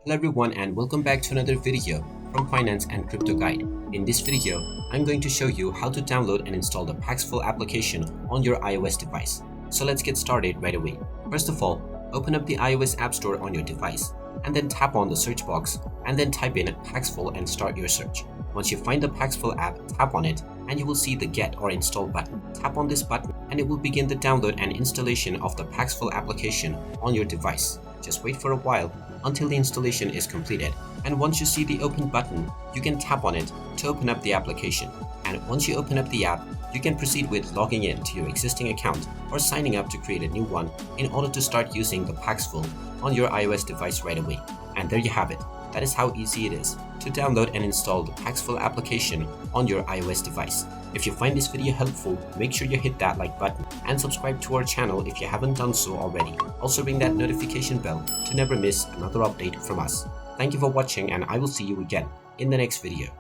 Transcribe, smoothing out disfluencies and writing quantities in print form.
Hello everyone and welcome back to another video from Finance and Crypto Guide. In this video, I'm going to show you how to download and install the Paxful application on your iOS device. So let's get started right away. First of all, open up the iOS App Store on your device and then tap on the search box and then type in Paxful and start your search. Once you find the Paxful app, tap on it and you will see the Get or Install button. Tap on this button and it will begin the download and installation of the Paxful application on your device. Just wait for a while until the installation is completed, and once you see the open button, you can tap on it to open up the application. And once you open up the app, you can proceed with logging in to your existing account or signing up to create a new one in order to start using the Paxful on your iOS device right away. And there you have it. That is how easy it is to download and install the Paxful application on your iOS device. If you find this video helpful, make sure you hit that like button and subscribe to our channel if you haven't done so already. Also ring that notification bell to never miss another update from us. Thank you for watching and I will see you again in the next video.